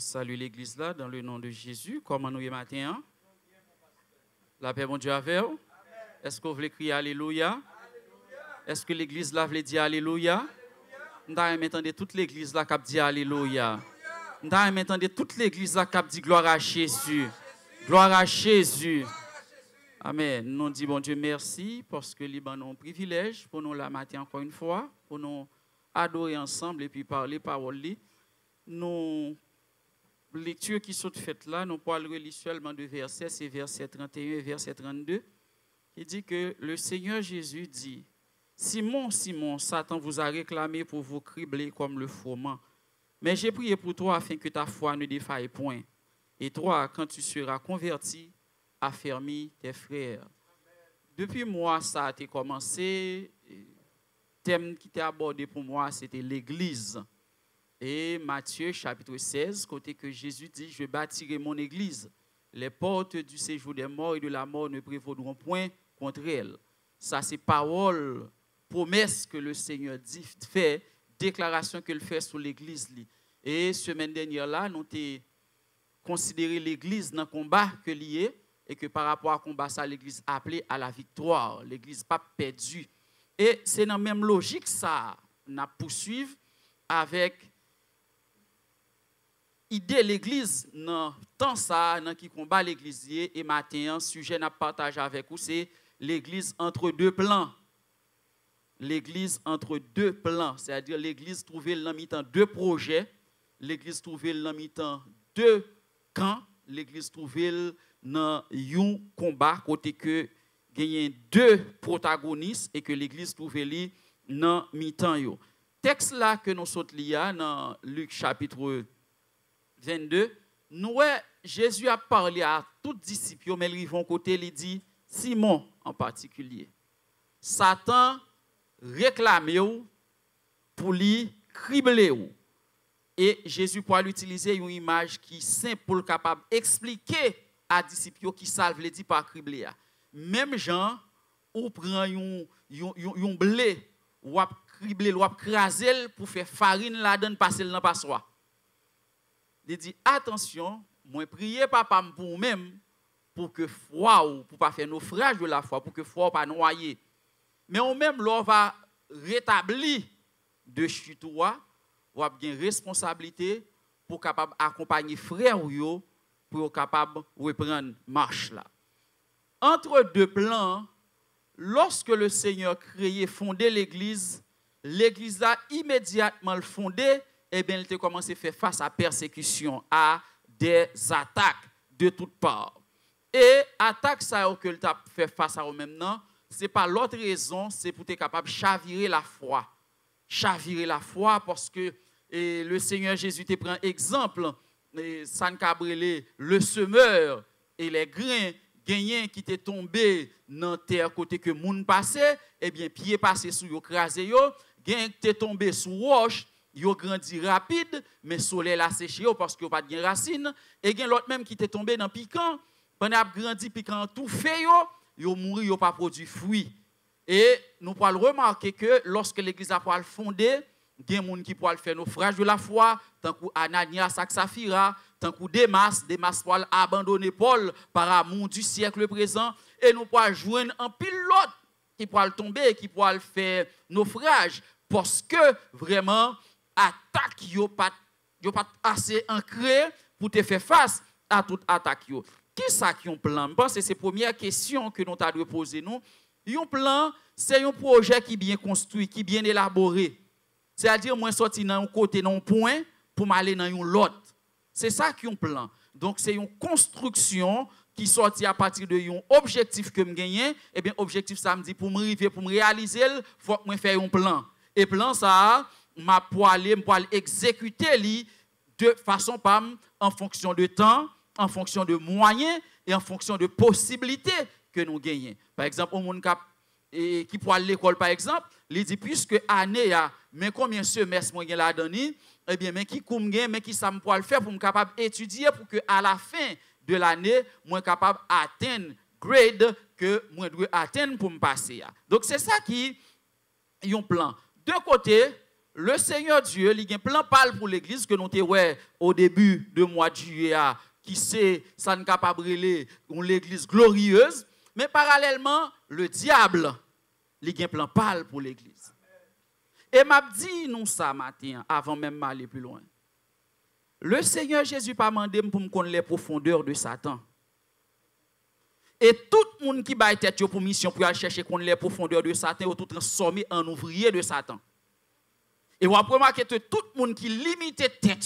salue l'église là dans le nom de Jésus. Comment nous y matin? Hein? La paix, mon Dieu, avec vous. Est-ce que vous voulez crier Alléluia? Est-ce que l'église là voulait dire Alléluia? Nous entendons toute l'église là qui dit Alléluia. Nous entendons toute l'église là qui dit gloire à Jésus. Gloire à Jésus. Amen. Nous disons, bon Dieu, merci parce que nous avons un privilège pour nous la matin encore une fois, pour nous adorer ensemble et puis parler parole. Nos lectures qui sont faites là, nous parlons seulement de versets, c'est verset 31 et verset 32, qui dit que le Seigneur Jésus dit, Simon, Simon, Satan vous a réclamé pour vous cribler comme le froment, mais j'ai prié pour toi afin que ta foi ne défaille point. Et toi, quand tu seras converti, affermis tes frères. Depuis moi, ça a été commencé. Le thème qui était abordé pour moi, c'était l'Église. Et Matthieu, chapitre 16, côté que Jésus dit, je bâtirai mon Église. Les portes du séjour des morts et de la mort ne prévaudront point contre elle. Ça, c'est parole, promesse que le Seigneur dit, fait, déclaration qu'il fait sur l'Église. Et semaine dernière, là, nous avons considéré l'Église dans le combat que lié et que par rapport à combat, ça, l'Église appelée à la victoire. L'Église pas perdue. Et c'est dans la même logique, ça, nous poursuivre avec idée l'Église dans temps ça, dans qui combat l'Église. Et matin, un sujet n'a partagé avec vous, c'est l'Église entre deux plans. L'Église entre deux plans, c'est-à-dire l'Église trouvée dans mi-temps deux projets, l'Église trouvée dans mi-temps deux camps, l'Église trouvée dans un combat côté que gagne deux protagonistes et que l'Église trouvée dans mi-temps. Texte là que nous sommes liés dans Luc chapitre 22, nous Jésus a parlé à tous les disciples, mais ils vont côté, il dit Simon en particulier. Satan réclame pour lui cribler. Et Jésus pourra utiliser une image qui est simple pour capable d'expliquer à les disciples qui savent le dire par cribler. Même Jean, ou prend un blé, ou cribler, ou craser pour faire farine là-dedans, passer dans la passoire. Il dit, attention, moi priez papa pour vous-même, pour que foi ou pour pas faire naufrage de la foi, pour que foi pas noyer. Mais on même l'on va rétablir de chute ou a une responsabilité pour capable accompagner frère ou pour capable reprendre marche là. Entre deux plans, lorsque le Seigneur créé fondé l'église, l'église a immédiatement fondé, et bien il a commencé à faire face à persécution, à des attaques de toutes parts. Et attaque ça que il a fait face à eux-mêmes non, c'est pas l'autre raison, c'est pour être capable de chavirer la foi. Chavirer la foi parce que le Seigneur Jésus te prend exemple, San Cabrele, le semeur et les grains gagnants qui étaient tombés dans terre côté que moun passait, eh bien pied passé sous yo crasé yo, gain qui étaient tombés sous roche, yo grandi rapide, mais soleil a séché yo parce que yo pas de racine, et gain l'autre même qui était tombé dans piquant, pendant grandi piquant tout fait yo mouri yo pas produit fruit. Et nous pouvons remarquer que lorsque l'église a fondé, il y a des gens qui peuvent faire naufrage de la foi, tant que Ananias et Saphira, tant que Démas pour abandonner Paul par amour du siècle présent, et nous pouvons joindre un pilote qui peut tomber, qui peut faire naufrage, parce que vraiment, attaque n'est pas assez ancrée pour te faire face à toute attaque. Qui est-ce qui a un plan? Je pense que c'est la première question que nous avons posée. Un plan, c'est un projet qui est bien construit, qui est bien élaboré. C'est-à-dire, moi, sorti dans un côté, dans un point, pour m'aller dans un l'autre. C'est ça qui est un plan. Donc, c'est une construction qui sortit à partir de un objectif que je gagne. Et bien, objectif, ça me dit, pour me arriver, pour me réaliser, il faut que je fasse un plan. Et plan, ça, je vais exécuter de façon en fonction de temps, en fonction de moyens et en fonction de possibilités que nous gagnons. Par exemple, au monde qui pour aller à l'école, par exemple, il dit, puisque année, mais combien de semestres moi la donné, eh bien, mais qui mais qui ça me pour le faire pour me capable d'étudier pour que à la fin de l'année, moi capable atteindre grade que moi dois atteindre pour me passer. Donc c'est ça qui est un plan. D'un côté, le Seigneur Dieu, il a un plan pâle pour l'église que nous avons au début du mois de juillet, qui sait, ça ne capable de l'église glorieuse, mais parallèlement, le diable, il a un plan pâle pour l'église. Et m'a dit nous ça matin, avant même d'aller plus loin. Le Seigneur Jésus pas demandé pour me connaître les profondeurs de Satan. Et tout le monde qui va tête pour mission pour aller chercher les profondeurs de Satan, ou tout transformé en ouvrier de Satan. Et vous avez remarqué que tout le monde qui limite tête,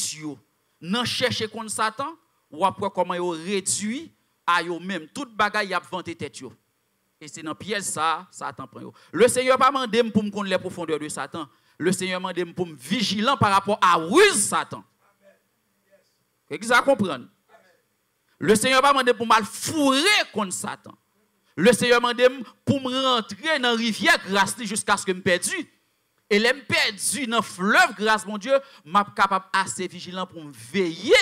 non chercher contre Satan, ou après comment il réduit à eux-mêmes. Toute bagaille y a vanté tête. Et c'est dans piège ça, Satan prend. Le Seigneur pas demandé pour me connaître les profondeurs de Satan. Le Seigneur m'a demandé pour me vigilant par rapport à ruse Satan. Qu'est-ce que vous comprenez? Le Seigneur m'a demandé pour mal fourrer contre Satan. Le Seigneur m'a demandé pour me rentrer dans la rivière grâce jusqu'à ce que je me perdu. Et les me perdu dans le fleuve grâce mon Dieu, m'a capable assez vigilant pour me veiller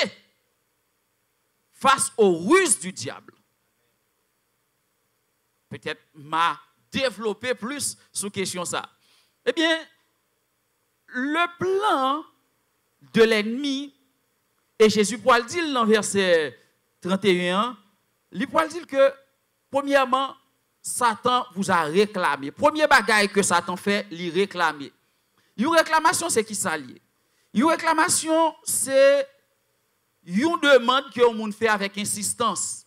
face aux ruses du diable. Peut-être m'a développé plus sur question ça. Eh bien, le plan de l'ennemi, et Jésus pourra le dire dans verset 31, il pourra dire que, premièrement, Satan vous a réclamé. Premier bagaille que Satan fait, il réclame. Une réclamation, c'est qui s'allie. Une réclamation, c'est une demande que on fait avec insistance.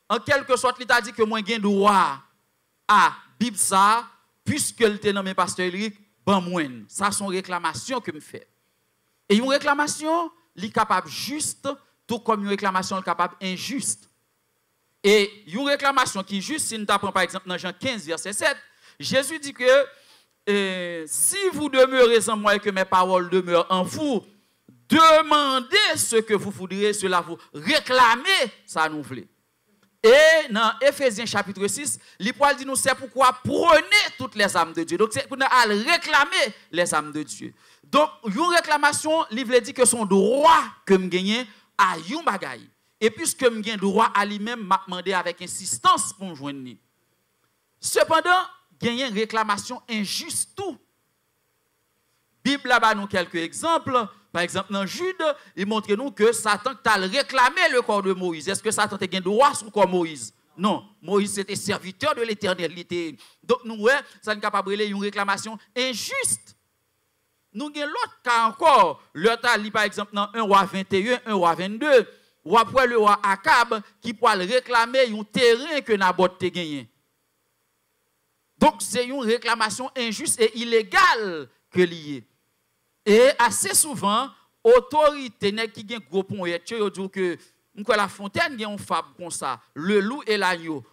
En quelque sorte, il t'a dit que moi, j'ai droit à Bible ça, puisque le était nommé pasteur Eric, ben moi. Ça, c'est une réclamation que me fait. Et une réclamation, il est capable juste, tout comme une réclamation est capable injuste. Et une réclamation qui est juste, si nous t'apprenons par exemple dans Jean 15, verset 7, Jésus dit que si vous demeurez en moi et que mes paroles demeurent en vous, demandez ce que vous voudrez, cela vous réclamez, ça nous voulez. Et dans Éphésiens chapitre 6, l'Époil dit nous c'est pourquoi prenez toutes les âmes de Dieu. Donc c'est pour nous réclamer les âmes de Dieu. Donc une réclamation, il veut dire que son droit que me gagne à yon bagaille. Et puisque me gagne droit à lui-même, m'a demandé avec insistance pour me joindre. Cependant, gagne une réclamation injuste tout. Bible là-bas nous quelques exemples. Par exemple, dans Jude, il montre nous que Satan a réclamé le corps de Moïse. Est-ce que Satan a droit sur le corps de Moïse? Non. Moïse était serviteur de l'Éternel. Donc, nous, ça n'est capable de une réclamation injuste. Nous avons l'autre cas encore. L'autre, par exemple, dans 1 roi 21, 1 roi 22, ou après le roi Akab qui pourra réclamer un terrain que Naboth a gagné. Donc, c'est une réclamation injuste et illégale que liée. Et assez souvent, autorité qui gagne gros pont et tu dis que la fontaine gagne une fable comme ça, le loup et l'agneau.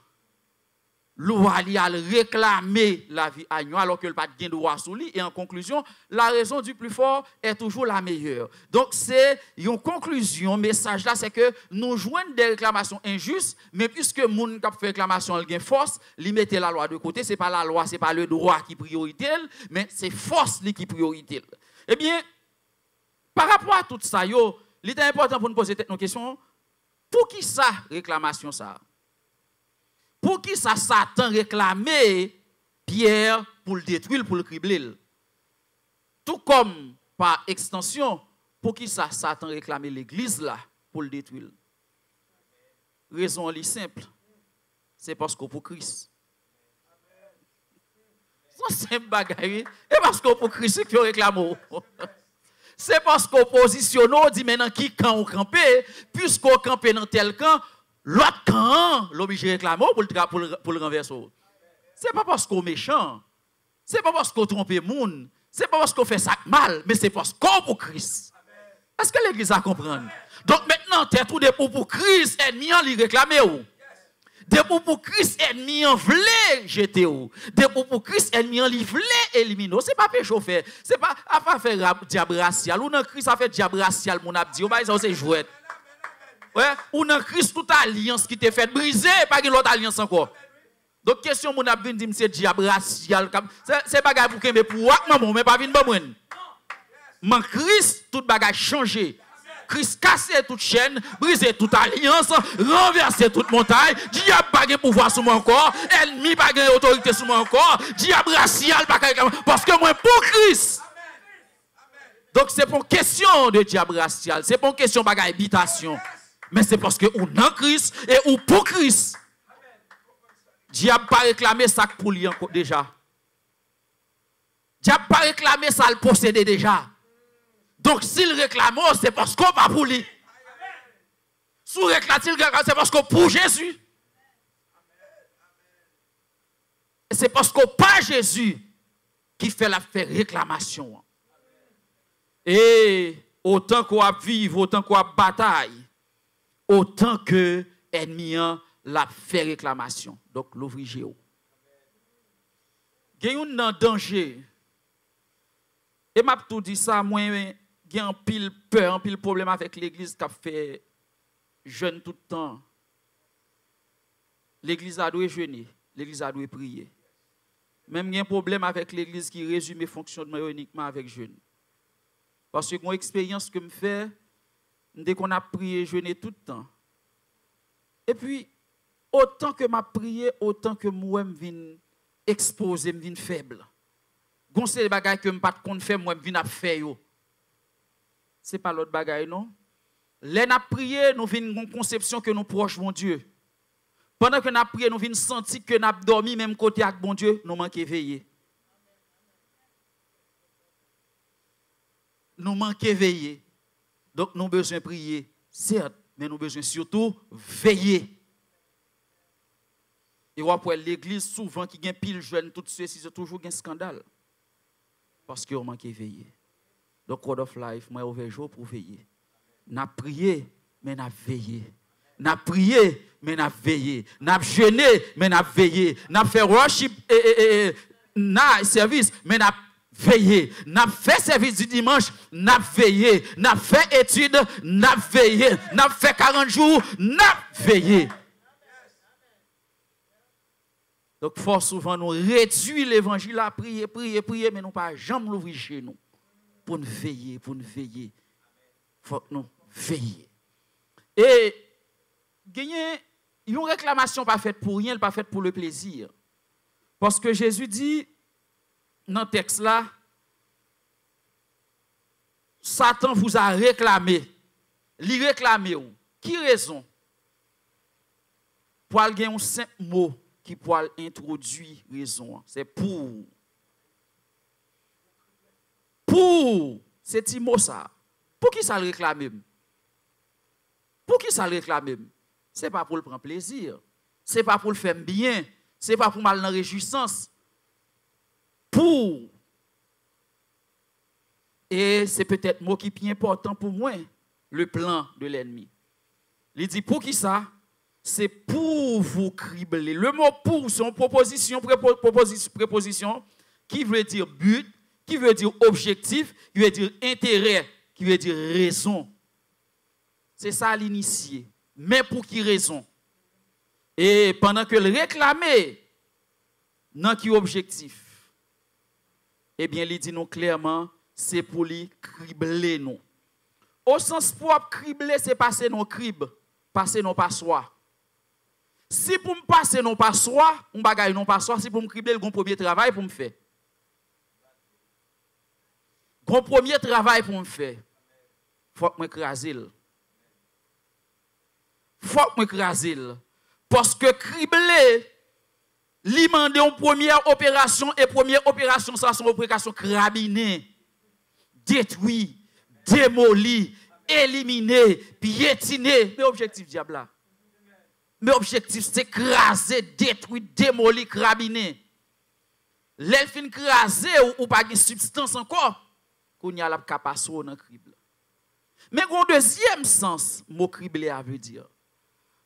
Loup a réclamé la vie agneau alors que le pas de droit sous lui et en conclusion, la raison du plus fort est toujours la meilleure. Donc c'est une conclusion, message là c'est que nous joignons des réclamations injustes, mais puisque moun qui fait réclamation elle gagne force, li mette la loi de côté, c'est pas la loi, c'est pas le droit qui priorité, mais c'est force qui priorité. Eh bien, par rapport à tout ça, il est important pour nous poser une question. Pour qui ça, réclamation ça? Pour qui ça, Satan réclamait Pierre pour le détruire, pour le cribler? Tout comme, par extension, pour qui ça, Satan réclamait l'église là, pour le détruire? Raison est simple. C'est parce qu'on pour Christ. C'est bagaille. Et parce qu'on pour Christ qui réclame. C'est parce qu'on positionne, on dit maintenant qui camp on campe, puisqu'on campe dans tel camp, l'autre camp l'oblige de réclamer pour le renverser. C'est pas parce qu'on est méchant. C'est pas parce qu'on trompe le monde. C'est pas parce qu'on fait ça mal, mais c'est parce qu'on pour Christ. Est-ce que l'église a compris? Donc maintenant, tu es tout debout pour Christ, ennemi en lui réclamer. Debout pour Christ, ennemi en voulait jeter. Debout pour Christ, ennemi en lui voulait éliminer. Ce n'est pas péché fait. Ce n'est pas à faire diable racial. Ou dans Christ, ça fait diable racial, mon abdi. Ou ça, c'est jouet. Ouais? Ou dans Christ, toute alliance qui t'est faite briser, pas une autre alliance encore. Donc, question, mon abdi, dit c'est diable racial. C'est pas pour que pour maman, mais pas vinn bon moi. Mais Christ, toute bagage changé. Christ casse toute chaîne, brise toute alliance, renverse toute montagne, diable pas de pouvoir sur moi encore, ennemi pas de autorité sur moi encore, diable racial pas parce que moi pour Christ. Donc c'est pour question de diable racial, c'est pour question de habitation. Mais c'est parce que on en Christ et ou pour Christ. Diable pas réclamer ça pour lui déjà. Diable pas réclamer ça le posséder déjà. Donc s'il réclame, c'est parce qu'on pas pour lui. Si réclame, c'est parce qu'on pour Jésus. C'est parce qu'on pas Jésus qui fait la réclamation. Et autant qu'on a vivre, autant qu'on a bataille, autant que l'ennemi la fait réclamation. Donc l'ouvrir géo. Il y a un danger. Et m'a tout dit ça, moi, il y a un pile peur, un pile problème avec l'église qui a fait jeûne tout le temps. L'église a dû jeûner, l'église a dû prier. Même il y a un problème avec l'église qui résume le fonctionnement uniquement avec jeûne. Parce que mon expérience que je fais, dès qu'on a prié, jeûné tout le temps. Et puis, autant que m'a prié, autant que moi je viens exposer, je viens faible. Gon c'est les bagages que je pas de faire, moi je viens faire yo. C'est pas l'autre bagaille non. Là n'a prié, nous venons une conception que nous proches mon Dieu. Pendant que nous prié, nous venons sentir que nous dormi même côté avec bon Dieu, nous manquons veiller. Nous manquons veiller. Donc nous avons besoin de prier, certes, mais nous avons besoin surtout veiller. Et après l'église, souvent, qui gagne pile jeune, tout ceci, c'est toujours un scandale. Parce qu'on manque de veiller. Donc, Code of Life, moi, ouvert jour pour veiller. N'a prié, mais n'a veillé. N'a prié, mais n'a veillé. N'a jeûné, mais n'a veillé. N'a fait worship n'a service, mais n'a veillé. N'a fait service du dimanche, n'a veillé. N'a fait étude, n'a veillé. N'a fait 40 jours, n'a veillé. Donc, fort souvent, nous réduisons l'évangile à prier, mais nous pas jamais l'ouvrir chez nous. Pour nous veiller, Il faut que nous veillions. Et, gagner une réclamation pas faite pour rien, pas faite pour le plaisir. Parce que Jésus dit, dans le texte là, Satan vous a réclamé. Il réclamé. Qui raison? Pour gagner un simple mot qui peut introduire raison. C'est pour. Pour. C'est petit mot ça. Pour qui ça le réclame? Pour qui ça le réclame? Ce n'est pas pour le prendre plaisir. Ce n'est pas pour le faire bien. Ce n'est pas pour mal dans la réjouissance. Pour. Et c'est peut-être mot qui est plus important pour moi, le plan de l'ennemi. Il dit pour qui ça? C'est pour vous cribler. Le mot pour, c'est une proposition, préposition qui veut dire but, qui veut dire objectif, qui veut dire intérêt, qui veut dire raison. C'est ça l'initié. Mais pour qui raison? Et pendant que le réclamer, non qui objectif? Eh bien, il dit nous clairement, c'est pour lui cribler nous. Au sens propre, cribler, c'est passer nos cribes, passer nos passoires. Si pour me passer non passoire, on bagaille non passoire, si pour me cribler le premier travail pour me faire. Grand premier travail pour me faire. Faut que me craser. Faut que me craser. Parce que cribler, li mande une première opération et première opération ça son opération crabiner, détruire, démolir, éliminer, piétiner, mais objectif diable là. Mais l'objectif, c'est craser, détruire, démolir, crabiner. L'elfin craser ou pas de substance encore, qu'on y a la capacité dans le crible. Mais un deuxième sens, mot criblé veut dire.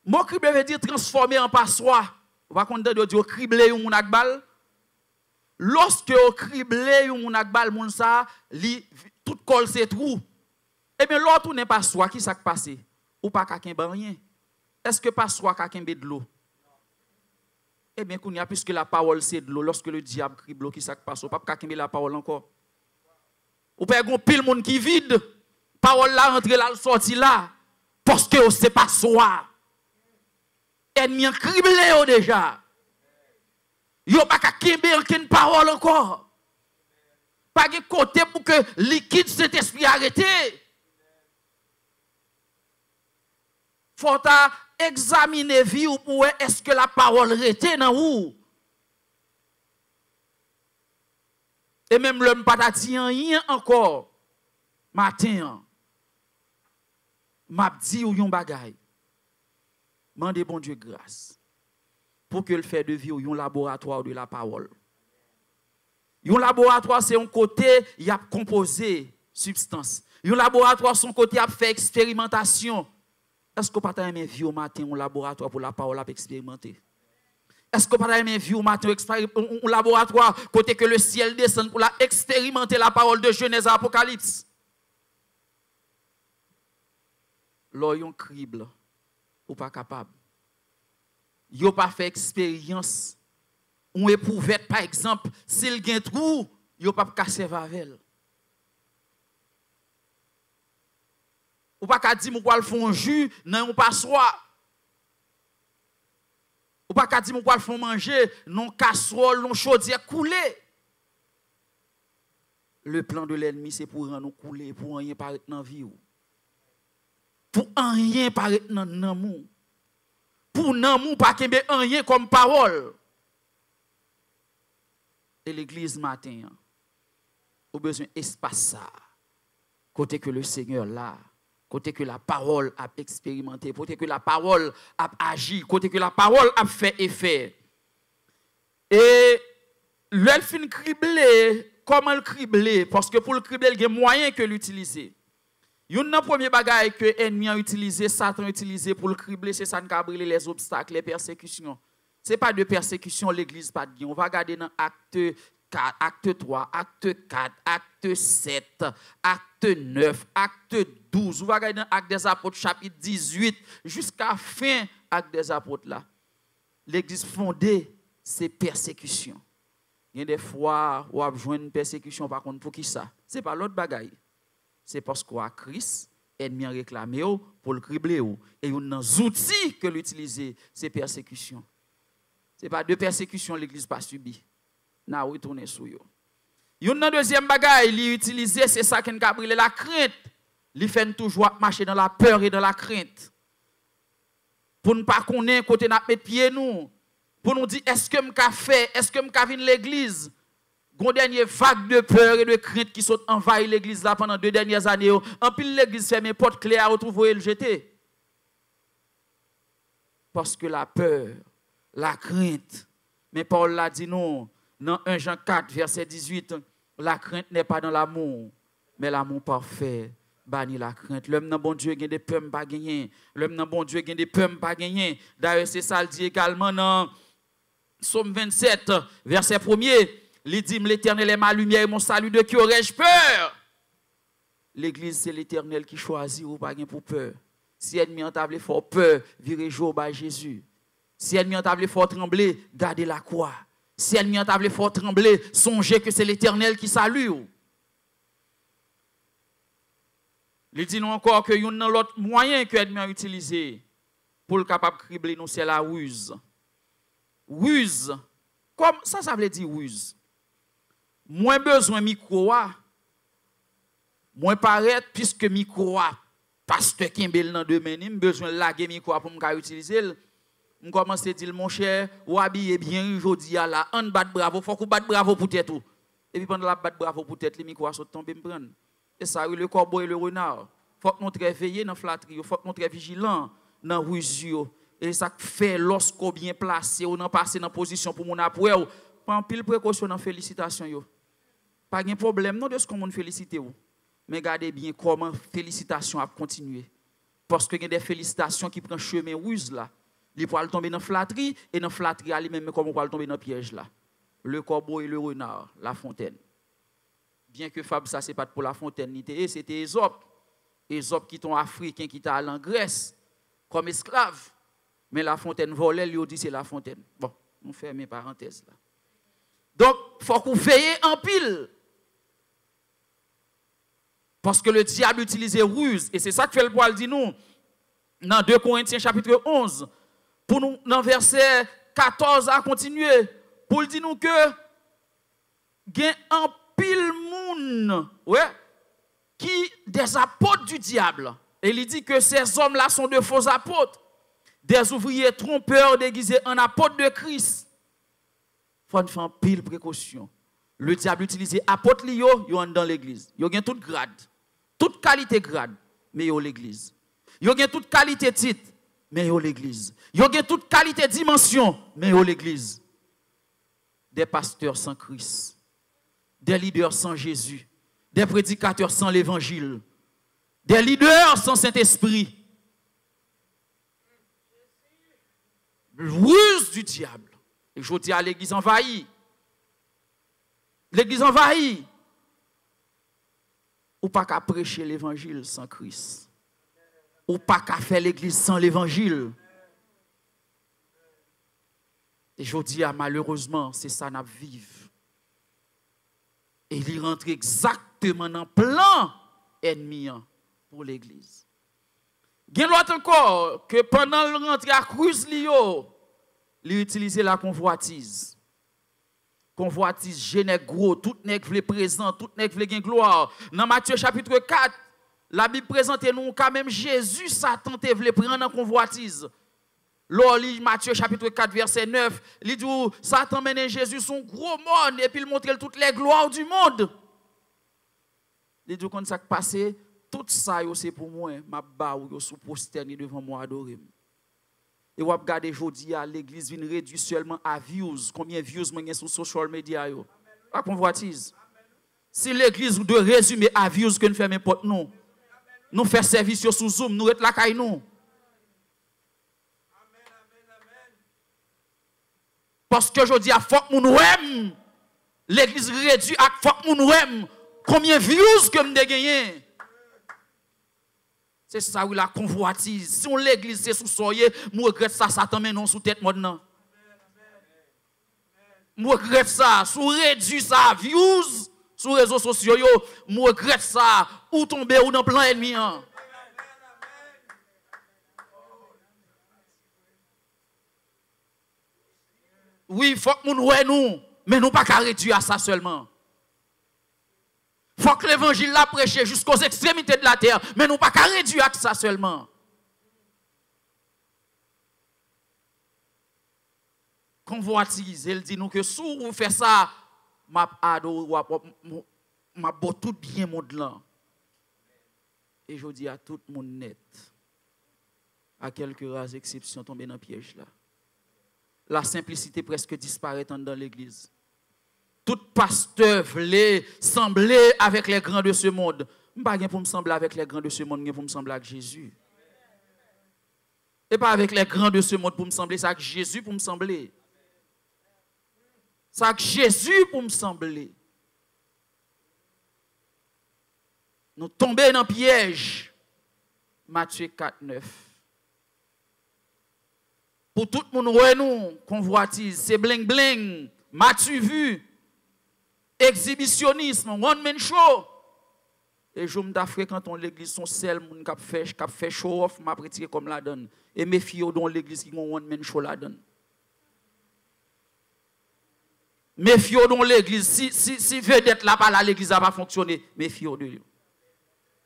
Mot criblé veut dire transformer en passoire. Vous va comprendre de dire criblé ou mon akbal. Lorsque vous criblez ou mon akbal, mon ça, tout col c'est trou. Eh bien, l'autre n'est pas passoire, qui s'est passé? Ou pas quelqu'un rien. Est-ce que pas soit quelqu'un de l'eau? Eh bien, puisque la parole c'est de l'eau, lorsque le diable crible, qui ça passe, pas quelqu'un la parole encore. Ou pas un pile monde qui vide, parole là rentre là, sorti là, parce que c'est pas soi. Ennemi criblé déjà. Yo pas quelqu'un aucune parole encore. Pas de côté pour que liquide cet esprit arrêté. Faut examiner vie ou pour est-ce que la parole rete dans vous. Et même l'homme pas dit rien encore. Matin, m'a dit ou yon bagay. Mandez bon Dieu grâce pour que le fait de vie ou yon laboratoire de la parole. Yon laboratoire c'est un côté il a composé substance. Yon laboratoire son côté a fait expérimentation. Est-ce que vous n'avez pas vu au matin un laboratoire pour la parole à expérimenter? Est-ce que vous n'avez pas vu au matin un laboratoire côté que le ciel descend pour expérimenter la parole de Genèse à Apocalypse? Là, yon crible, ou pas capable. Yon pas fait expérience. On éprouvette, par exemple, s'il y a un trou, yon pas casser vavel. Ou pas qu'à dire qu'on va faire un jus dans un passoire. Ou pas qu'à dire qu'on va faire manger dans casserole, dans chaudière coulée. Le plan de l'ennemi c'est pour nous couler, pour rien paraître dans la vie. Pour rien paraître dans l'amour. Pour l'amour pas qu'il y ait rien comme parole. Et l'église matin, au besoin d'espace ça. Côté que le Seigneur là. Côté que la parole a expérimenté, côté que la parole a agi, côté que la parole a fait effet. Et l'elfine criblé, comment le cribler? Parce que pour le cribler, il y a moyen que l'utiliser. Il y a un premier bagage que l'ennemi a utilisé, Satan a utilisé pour le cribler, c'est ça qui a brûlé les obstacles, les persécutions. Ce n'est pas de persécution, l'église pas de. On va regarder dans Acte 4, Acte 3, Acte 4, Acte 7, Acte 9, Acte 12. Vous regardez dans Acte des Apôtres, chapitre 18, jusqu'à fin Acte des Apôtres là. L'église fondée, c'est persécution. Il y a des fois où on a besoin d'une persécution, par contre, pour qui ça? Ce n'est pas l'autre bagaille. C'est parce qu'on a Christ, ennemi réclamé pour le cribler. Et il y a des outils que l'utiliser, c'est persécution. Ce n'est pas de persécution l'église pas subie. Na retourner sur yo. Yon nan deuxième bagaille, li utiliser c'est ça qui a brûlé la crainte. Li fait toujours marcher dans la peur et dans la crainte. Pour ne pas connaître côté n'a mettre pied nous. Pour nous dire est-ce que m'ka fait, est-ce que m'ka vinn l'église. Gon dernier vague de peur et de crainte qui sont envahi l'église là pendant 2 dernières années. En pile l'église ferme porte clé à retrouver le jeter. Parce que la peur, la crainte. Mais Paul l'a dit non. Dans 1 Jean 4, verset 18, la crainte n'est pas dans l'amour, mais l'amour parfait bannit la crainte. L'homme dans bon Dieu a des peurs pas gagner. L'homme dans bon Dieu a des peurs pas gagner. D'ailleurs, c'est ça le dit également dans Psaume 27, verset 1er. Il dit, l'Éternel est ma lumière et mon salut, de qui aurais-je peur? L'église, c'est l'Éternel qui choisit ou pas pour peur. Si ennemi en table fort peur, virez jour à Jésus. Si ennemi en table fort trembler, gardez la croix. Si ennemi en table fort trembler, songez que c'est l'Éternel qui salue. Il dit nous encore que y a un autre moyen que l'ennemi a utilisé pour le capable de cribler nous, c'est la ruse. Ruse. Comme ça veut dire ruse. Moins besoin de micro, moins paraître puisque micro, pasteur Kimbel dans deux mains, besoin de laguer micro pour me utiliser. Je commence à dire, mon cher, ou habillé bien aujourd'hui là, on bat bravo, faut qu'on batte bravo pour tête tout. Et puis pendant la batte bravo pour tête, les micros sont tombés me prendre. Et ça, le corbeau et le renard. Faut que nous très veillés dans flatterie, faut que nous très vigilants dans ruse. Et ça fait lorsqu'on bien placé ou non passer dans position pour mon après, prend pile précaution dans félicitation yo. Pas de problème non de ce qu'on moun féliciter ou. Mais gardez bien comment félicitations a continuer. Parce que il y a des félicitations qui prennent chemin ruse là. Il peut tomber dans flatterie et dans flatterie à lui-même comme on peut tomber dans piège là. Le corbeau et le renard, la fontaine. Bien que Fab ça c'est pas pour la fontaine c'était Ésope. Ésope qui sont africain qui t'a allé en Grèce comme esclave. Mais la fontaine volait lui dit c'est la fontaine. Bon, on ferme mes parenthèses là. Donc faut qu'on veille en pile. Parce que le diable utilisait ruse et c'est ça que le Paul dit nous dans 2 Corinthiens chapitre 11. Pour nous, dans verset 14 à continuer, pour dire nous que il y a un pile pile moun, ouais, qui des apôtres du diable. Et il dit que ces hommes-là sont de faux apôtres, des ouvriers trompeurs déguisés en apôtres de Christ. Il faut faire pile précaution. Le diable utilise apôtres li yo dans l'église. Yo gen toute grade, toute qualité grade, mais yo l'église. Yo gen toute qualité titre, mais yo l'église. Yo gen toute qualité dimension, mais yo l'église. Des pasteurs sans Christ, des leaders sans Jésus, des prédicateurs sans l'évangile, des leaders sans Saint-Esprit. Ruse du diable. Et je dis à l'église envahie. L'église envahie. Ou pas qu'à prêcher l'évangile sans Christ. Ou pas qu'à faire l'église sans l'évangile. Et je dis, malheureusement, c'est ça qu'on vive. Et il rentre exactement dans le plan ennemi pour l'église. Il y a l'autre encore, que pendant le rentrée à Cruz Lio, il utilisait la convoitise. Convoitise, génère gros, tout n'est que présent, tout n'est que gain gloire. Dans Matthieu chapitre 4, la Bible présente nous quand même Jésus, Satan te voulait prendre en convoitise. Lors Matthieu chapitre 4 verset 9, il dit Satan mène Jésus son gros monde et puis il montre toutes les gloires du monde. Il dit quand ça passé, tout ça c'est pour moi, ma ba ou sous prosterné devant moi adorer. Et vous regardez aujourd'hui l'église vient réduire seulement à views, combien de views moi sur social media yo. La convoitise. Si l'église de résumer à views que nous faisons n'importe nous. Nous faisons service sur Zoom, nous être la caille nous. Parce que je dis à faut que nous aime. L'église réduit à faut que nous aime. Combien de views que nous gagné? C'est ça oui la convoitise. Si on l'église c'est sous soyer, moi regrette ça Satan mais non sous tête maintenant. Moi regrette ça, sous réduit ça views sur les réseaux sociaux yo, moi regrette ça ou tomber ou dans plan ennemi. Oui, il faut que nous, mais nous pas qu'à réduire à ça seulement. Il faut que l'évangile l'a prêché jusqu'aux extrémités de la terre, mais nous pas qu'à réduire à ça seulement. Convoitise, elle dit nous que si vous faites ça, m'a tout bien monde là. Et je dis à tout le monde net, à quelques rares exceptions tombées dans le piège là. La simplicité presque disparaît dans l'église. Tout pasteur voulait sembler avec les grands de ce monde. Je ne suis pas pour me sembler avec les grands de ce monde, je pour me sembler avec Jésus. Et pas avec les grands de ce monde pour me sembler, c'est avec Jésus pour me sembler. C'est avec Jésus pour me sembler. Nous tombons dans le piège. Matthieu 4, 9. Pour tout le monde, nous, convoitise, c'est bling bling, m'as-tu vu, exhibitionnisme, one man show. Et je me fréquente l'église, son seul monde qui fait show off, m'a prêté comme la donne. Et mes filles dans l'église qui ont one man show la donne. Mes filles dans l'église, si vedette là pas là, l'église n'a pas fonctionné, mes filles de lui.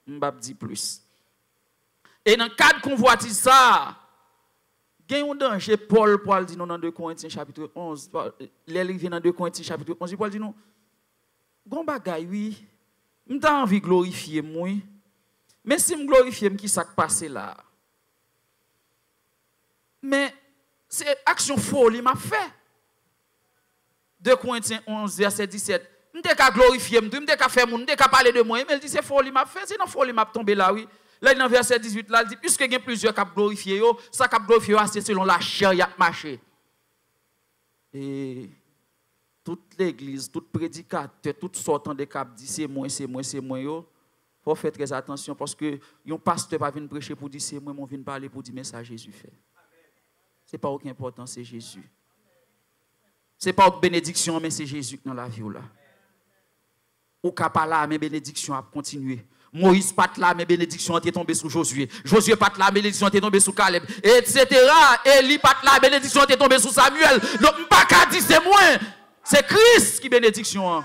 Je ne vais pas dire plus. Et dans le cadre convoitise ça, il y a un danger, Paul dit nous dans 2 Corinthiens chapitre 11, il vient dans 2 Corinthiens chapitre 11, Paul dit nous, gon bagay oui, m'ta envie glorifier moi, mais si me glorifier qui ça passe là. Mais c'est action folie m'a fait. 2 Corinthiens 11 verset 17. M'te ka glorifier m'te ka faire m'te ka parler de moi, mais il dit c'est folie m'a fait, c'est non folie m'a tomber là oui. Là, dans verset 18, là, il dit, puisque il y a plusieurs qui ont glorifié, ça qui a glorifié, c'est selon la chair qui a marché. Et toute l'église, tout prédicateur, tout sortant de cap dit, c'est moi, il faut faire très attention parce que un pasteur va venir prêcher pour dire, c'est moi, on vient parler pour dire, mais ça Jésus fait. Ce n'est pas aucune importance, c'est Jésus. Ce n'est pas une bénédiction, mais c'est Jésus dans la vie. Là. Ou qu'à pas là, mais bénédiction a continué. Moïse pas là, mais bénédiction est tombée sur Josué. Josué pas là, bénédiction est tombée sur Caleb, etc. Élie pas là, bénédiction est tombée sur Samuel. Donc, pas qu'à dire c'est moi, c'est Christ qui bénédiction.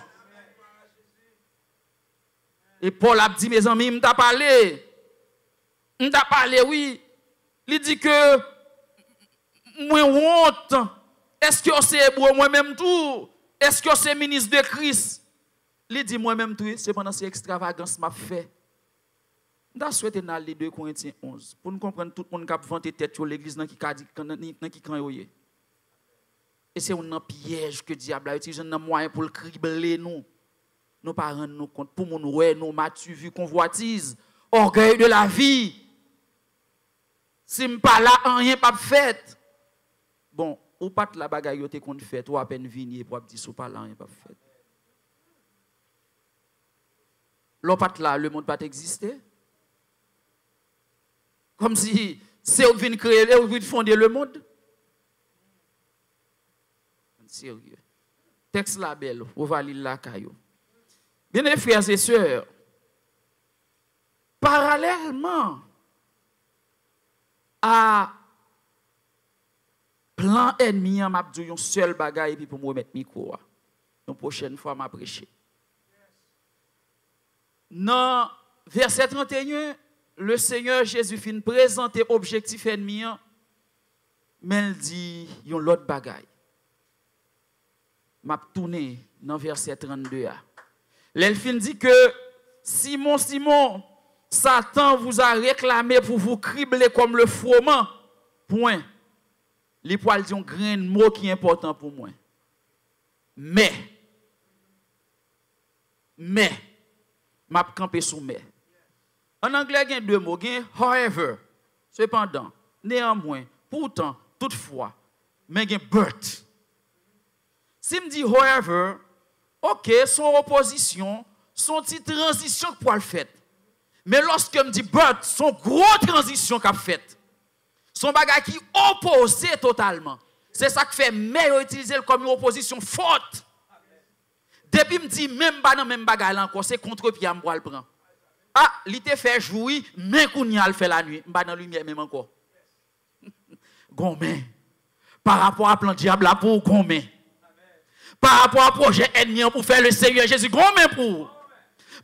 Et Paul a dit, mes amis, m't'a parlé, oui. Il dit que, moi honte, est-ce que c'est hébreu moi-même tout? Est-ce que c'est ministre de Christ? Il dit moi-même tout, c'est pendant ces extravagances m'a fait. Je souhaite aller 2 Corinthiens 11 pour nous comprendre tout le monde qui a vanté tête sur l'église dans qui dit et c'est un piège que le diable a utilisé un moyen pour le cribler nous. Nous pas rendre nous compte pour nous ouais nous matures vu convoitise, orgueil de la vie. Si me pas là rien pas fait. Bon, ou pas la bagaille yo te qu'on fait, ou à peine venir pour dire sou pas là rien pas fait. L'on pas là le monde pas exister. Comme si c'est eux qui viennent créer, eux qui viennent fonder le monde. Sérieux. Texte la belle, on va lire la caillou. Bien les frères et sœurs, parallèlement à plan ennemi, m'a dit un seul bagaille puis pour me remettre micro. Une prochaine fois m'a prêché. Dans verset 31, le Seigneur Jésus fin présenter objectif ennemi, mais il dit yon l'autre bagaille. M'a tourné dans verset 32. L'elfine dit que Simon, Satan vous a réclamé pour vous cribler comme le froment. Point. Les poils dit un grain de mot qui est important pour moi. Mais, m'a campé sous mais. En anglais, il y a 2 mots. However, cependant, néanmoins, pourtant, toutefois, mais il y a but. Si me dit however, ok, son opposition, son petite transition pour le faire. Mais lorsque me dit but, son gros transition qu'a fait. Son bagage qui opposé totalement. C'est ça qui fait meilleur utiliser comme une opposition forte. Depuis me dit même pas dans même bagage encore, c'est contre-pied à me le prendre. Ah, il te fait jouir, mais qu'on y a le fait la nuit, pas dans la lumière même encore. Gomme. Par rapport à plan diable là pour gomme. Par rapport à projet ennemi pour faire le Seigneur Jésus, gomme pour.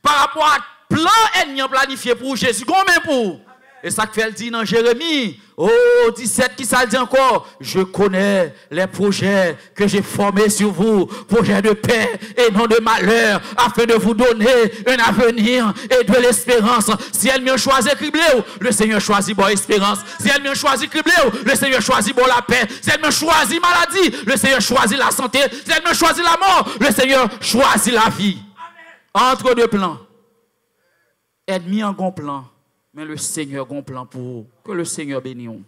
Par rapport à plan ennemi planifié pour Jésus, gomme pour. Et ça que fait dit dans Jérémie, 17, qui ça dit encore? Je connais les projets que j'ai formés sur vous, projets de paix et non de malheur, afin de vous donner un avenir et de l'espérance. Si elle m'a choisi criblé, le Seigneur choisit bonne espérance. Si elle m'a choisi criblé, le Seigneur choisit bon la paix. Si elle m'a choisi maladie, le Seigneur choisit la santé. Si elle m'a choisi la mort, le Seigneur choisit la vie. Entre 2 plans. Ennemi en bon plan. Mais le Seigneur a un plan pour vous. Que le Seigneur bénisse.